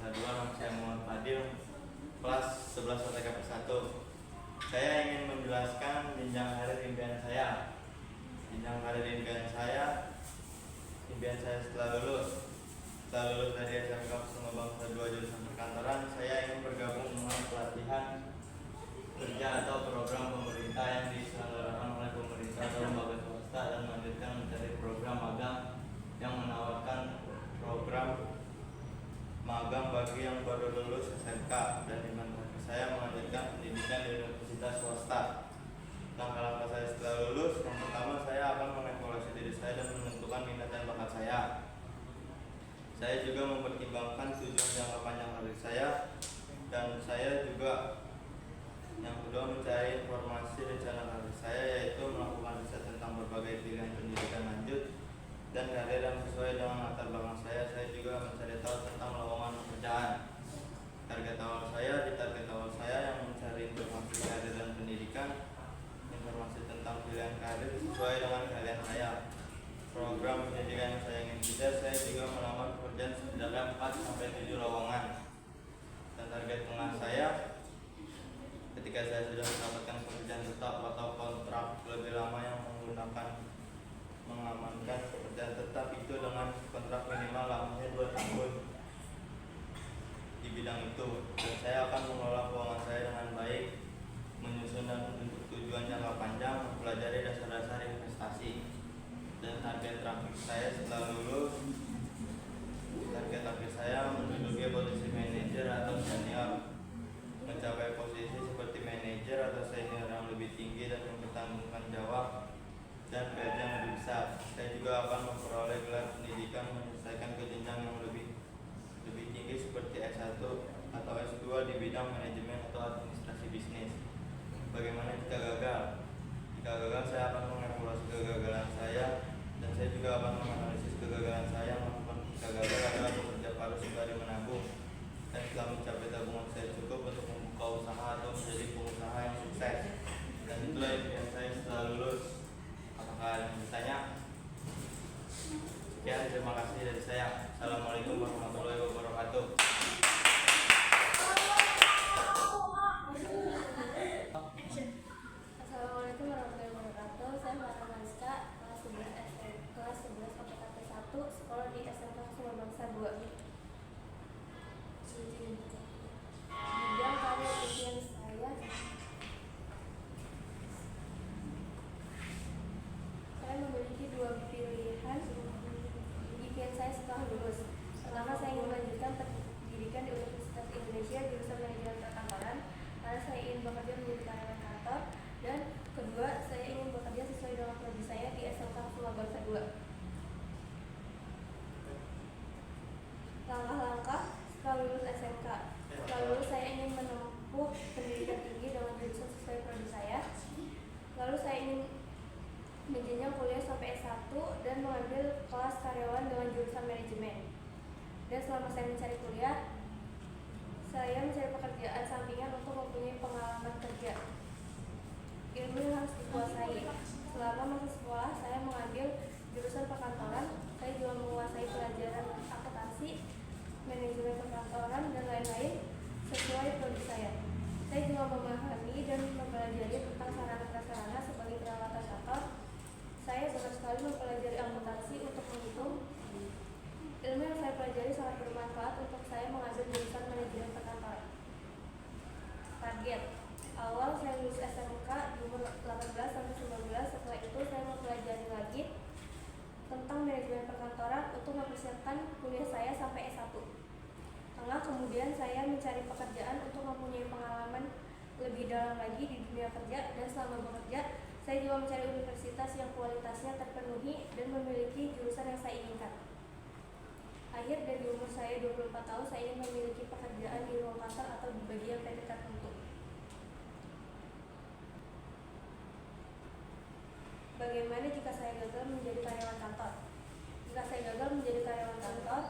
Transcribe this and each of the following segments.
Bangsa 2. Nama saya Muhammad Fadil, kelas 11 OTKP 1. Saya ingin menjelaskan jenjang karir impian saya. Jenjang karir impian saya setelah lulus dari SMK Kusuma Bangsa 2 jurusan perkantoran, saya ingin bergabung dengan pelatihan kerja atau program pemerintah yang diselenggarakan oleh pemerintah atau lembaga swasta, dan melanjutkan mencari program magang yang menawarkan program magang bagi yang baru lulus SMK, dan dimana saya melanjutkan pendidikan di universitas swasta. Langkah-langkah saya setelah lulus, yang pertama saya akan mengevaluasi diri saya dan menentukan minat dan bakat saya. Saya juga mempertimbangkan tujuan jangka panjang karir saya, dan saya juga yang kedua mencari informasi rencana karir saya, yaitu melakukan riset tentang berbagai pilihan pendidikan lanjut dan karir yang sesuai dengan latar belakang saya. Saya juga mencari tahu tentang lowongan pekerjaan. Target awal saya yang mencari informasi karir dan pendidikan, informasi tentang pilihan karir sesuai dengan keahlian saya, program pendidikan yang saya ingin kejar. Saya juga melamar pekerjaan setidaknya 4-7 lowongan. Dan target tengah saya, ketika saya sudah mendapatkan pekerjaan tetap atau kontrak lebih lama yang mengamankan pekerjaan tetap itu dengan kontrak minimal lamanya 2 tahun di bidang itu, dan saya akan mengelola keuangan saya dengan baik, menyusun dan menentukan tujuan jangka panjang, mempelajari dasar-dasar investasi. Dan target terakhir saya setelah lulus, menduduki posisi manajer atau senior, mencapai posisi seperti manajer atau senior yang lebih tinggi dan mempertanggungjawabkan jawab dan gaji yang lebih besar. Saya juga akan memperoleh gelar pendidikan menyelesaikan ke jenjang yang lebih tinggi seperti S1 atau S2 di bidang manajemen atau administrasi bisnis. Bagaimana jika gagal? Jika gagal, saya akan mengevaluasi kegagalan saya, dan saya juga akan menganalisis kegagalan saya. Melakukan jika gagal adalah bekerja paruh sembari menabung, dan setelah mencapai tabungan saya cukup untuk membuka usaha atau menjadi pengusaha yang sukses. Dan itulah impian saya setelah lulus. Apakah ada yang bertanya? Sekian, terima kasih dari saya. Assalamualaikum warahmatullahi wabarakatuh. Assalamualaikum warahmatullahi wabarakatuh. Saya Farah Mariska, kelas 11 OTKP 1, sekolah di SMK Kusuma Bangsa 2. Bidang karir impian saya memiliki 2 pilihan impian saya setelah lulus. Pertama, saya ingin melanjutkan pendidikan di Universitas Indonesia jurusan manajemen perkantoran, karena saya ingin bekerja menjadi karyawan kantor. Dan kedua, saya ingin bekerja sesuai dengan prodi saya di SMK Kusuma Bangsa 2. Langkah-langkah setelah lulus SMK. Setelah lulus, saya ingin menempuh pendidikan tinggi dengan jurusan sesuai prodi saya. Lalu saya ingin menjenjang kuliah sampai S1 dan mengambil kelas karyawan dengan jurusan manajemen. Dan selama saya mencari kuliah, saya mencari pekerjaan sampingan untuk mempunyai pengalaman kerja. Ilmu yang harus dikuasai. Selama masa sekolah, saya mengambil jurusan perkantoran. Saya juga menguasai pelajaran akuntansi, manajemen perkantoran, dan lain-lain sesuai prodi saya. Saya juga memahami dan mempelajari tentang sarana-prasarana sebagai peralatan kantor. Saya banyak sekali mempelajari akuntansi untuk menghitung. Ilmu yang saya pelajari sangat bermanfaat untuk saya mengambil jurusan manajemen perkantoran. Target awal saya lulus SMK di umur 18-19. Setelah itu saya mempelajari lagi tentang manajemen perkantoran untuk mempersiapkan kuliah saya sampai S1. Kemudian saya mencari pekerjaan untuk mempunyai pengalaman lebih dalam lagi di dunia kerja, dan selama bekerja saya juga mencari universitas yang kualitasnya terpenuhi dan memiliki jurusan yang saya inginkan. Akhir dari umur saya 24 tahun, saya ingin memiliki pekerjaan di ruang kantor atau di bagian PT tertentu. Bagaimana jika saya gagal menjadi karyawan kantor? Jika saya gagal menjadi karyawan kantor,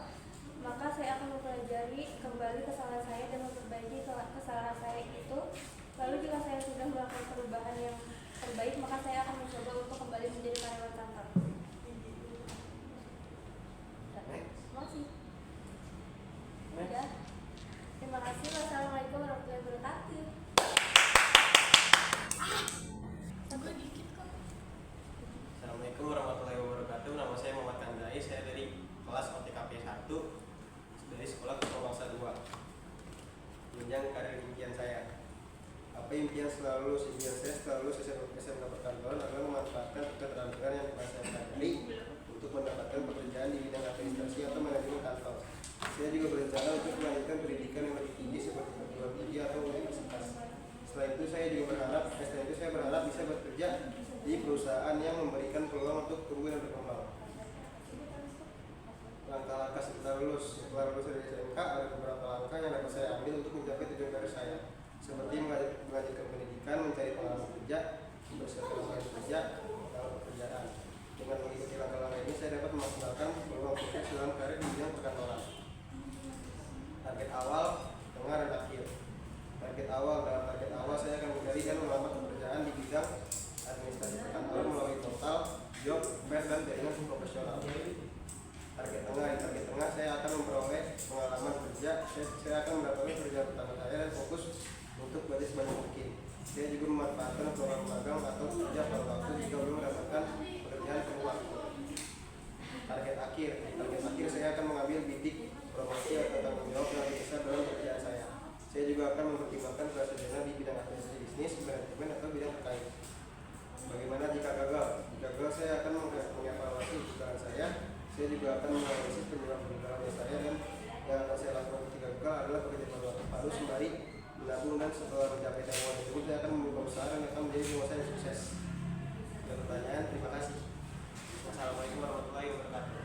maka saya akan mempelajari kembali kesalahan saya dan memperbaiki kesalahan saya itu. Lalu jika saya sudah melakukan perubahan yang terbaik, maka saya akan mencoba untuk kembali menjadi karyawan kantor. Terima kasih. Udah. mencapai impian setelah lulus. Impian saya setelah lulus SMK Perkantoran adalah memanfaatkan keterampilan yang telah saya pelajari untuk mendapatkan pekerjaan di bidang administrasi atau manajemen kantor. Saya juga berencana untuk melanjutkan pendidikan yang lebih tinggi seperti perguruan tinggi atau universitas. Setelah itu saya berharap bisa bekerja di perusahaan yang memberikan peluang untuk tumbuh dan berkembang. Langkah-langkah setelah lulus dari SMK, ada beberapa langkah yang dapat saya ambil untuk mencapai tujuan karir saya, seperti melanjutkan pendidikan, mencari pengalaman kerja, mempersiapkan lapangan kerja dalam pekerjaan. Dengan mengikuti langkah-langkah ini, saya dapat memaksimalkan peluang sukses dalam karir di bidang perkantoran. Target awal, tengah, dan akhir. Dalam target awal saya akan mencari dan melamar pekerjaan di bidang administrasi perkantoran melalui portal, job, fair, dan jaringan profesional. Target tengah saya akan memperoleh pengalaman kerja. Saya akan mendapatkan kerja pertama saya dan fokus untuk belajar sebanyak mungkin. Saya juga memanfaatkan program magang atau kerja pada waktu jika belum mendapatkan pekerjaan penuh waktu. Target akhir saya akan mengambil bidik promosi atau tanggung jawab yang lebih besar dalam pekerjaan saya. Saya juga akan mempertimbangkan profesional di bidang administrasi bisnis, manajemen, atau bidang terkait. Bagaimana jika gagal? Jika gagal, saya akan mengevaluasi kegagalan saya. Saya juga akan menganalisis penyebab kegagalan saya, dan yang akan saya lakukan ketika gagal adalah pekerjaan baru. Harus kembali menabung, dan setelah mencapai tabungan tersebut saya akan membuka usaha dan akan menjadi pengusaha yang sukses. Ada pertanyaan? Terima kasih. Wassalamualaikum warahmatullahi wabarakatuh.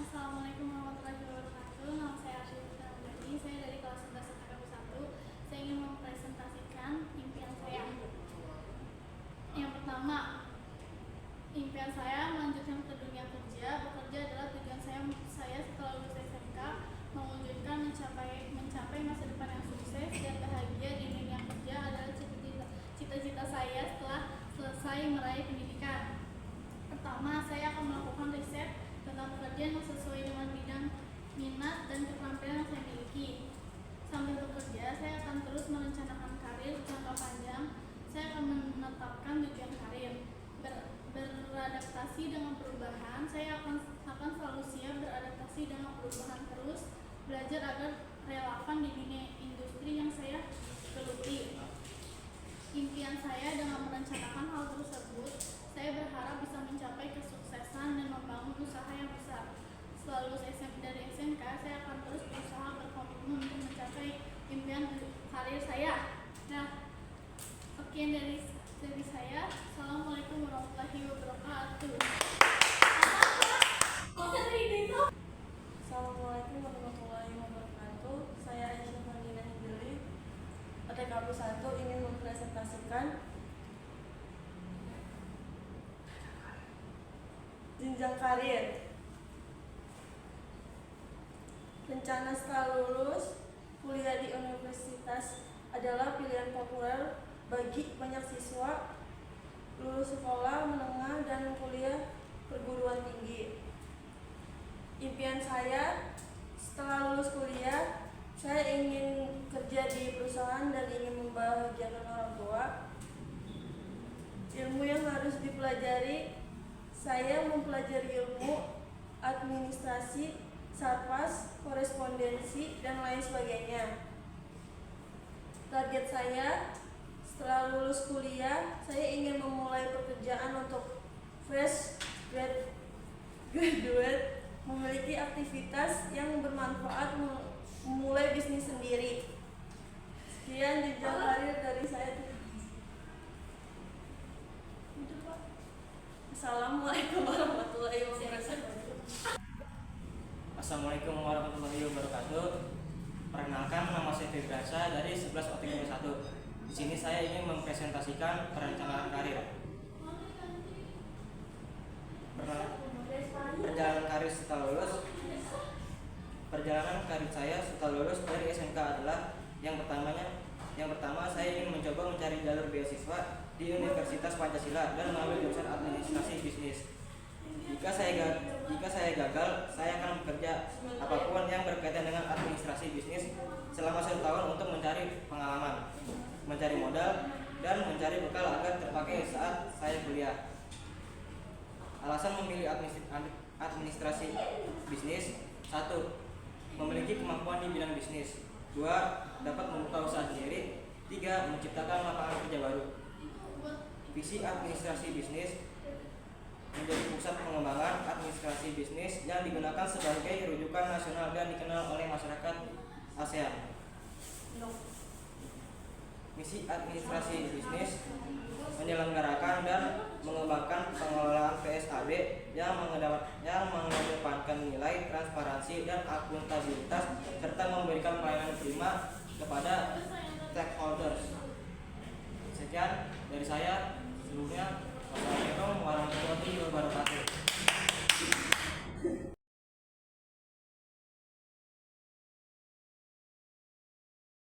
Assalamualaikum warahmatullahi wabarakatuh. Nama saya Asyik Abadi. Saya dari kelas 11 SMK 1. Saya ingin mempresentasikan impian saya. Yang pertama, impian saya melanjutkan ke dunia kerja. Bekerja adalah tujuan saya setelah lulus SMK, mewujudkan mencapai masa depan yang sukses dan bahagia di dunia kerja adalah cita-cita saya setelah selesai meraih pendidikan. Pertama, saya akan melakukan riset tentang pekerjaan yang sesuai dengan bidang minat dan keterampilan yang saya miliki. Sambil bekerja, saya akan terus merencanakan karir jangka panjang. Saya akan menetapkan tujuan karir, beradaptasi dengan perubahan. Saya akan selalu siap beradaptasi dengan perubahan, terus belajar agar relevan di dunia industri yang saya geluti. Impian saya dengan merencanakan hal tersebut, saya berharap bisa mencapai kesuksesan dan membangun usaha yang besar. Setelah lulus dari SMK, saya akan terus berusaha berkomitmen untuk mencapai impian karir saya. Nah, sekian dari saya. Assalamualaikum warahmatullahi wabarakatuh. Assalamualaikum warahmatullahi wabarakatuh. Saya Aisyah Fardina Hidili, TKP 1, ingin mempresentasikan jenjang karir. Rencana setelah lulus kuliah di universitas adalah pilihan populer bagi banyak siswa lulus sekolah menengah dan kuliah perguruan tinggi. Impian saya setelah lulus kuliah, saya ingin kerja di perusahaan dan ingin membahagiakan orang tua. Ilmu yang harus dipelajari, saya mempelajari ilmu administrasi, sarpas, korespondensi, dan lain sebagainya. Target saya setelah lulus kuliah, saya ingin memulai pekerjaan untuk fresh graduate, memiliki aktivitas yang bermanfaat, memulai bisnis sendiri. Sekian jenjang karir dari saya. Assalamualaikum warahmatullahi wabarakatuh. Assalamualaikum warahmatullahi wabarakatuh. Perkenalkan, nama saya Febrasa dari 11 OTK 1. Di sini saya ingin mempresentasikan perencanaan karir. Perjalanan karir saya setelah lulus dari SMK adalah yang pertama saya ingin mencoba mencari jalur beasiswa di Universitas Pancasila dan mengambil jurusan administrasi bisnis. Jika saya gagal, saya akan bekerja apapun yang berkaitan dengan administrasi bisnis selama 1 tahun untuk mencari pengalaman, mencari modal, dan mencari bekal agar terpakai saat saya kuliah. Alasan memilih administrasi bisnis: 1. Memiliki kemampuan di bidang bisnis. 2. Dapat membuka usaha sendiri. 3. Menciptakan lapangan kerja baru. Visi administrasi bisnis menjadi pusat pengembangan administrasi bisnis yang digunakan sebagai rujukan nasional dan dikenal oleh masyarakat ASEAN. Misi administrasi bisnis menyelenggarakan dan mengembangkan pengelolaan PSAB yang mengedepankan nilai transparansi dan akuntabilitas serta memberikan pelayanan prima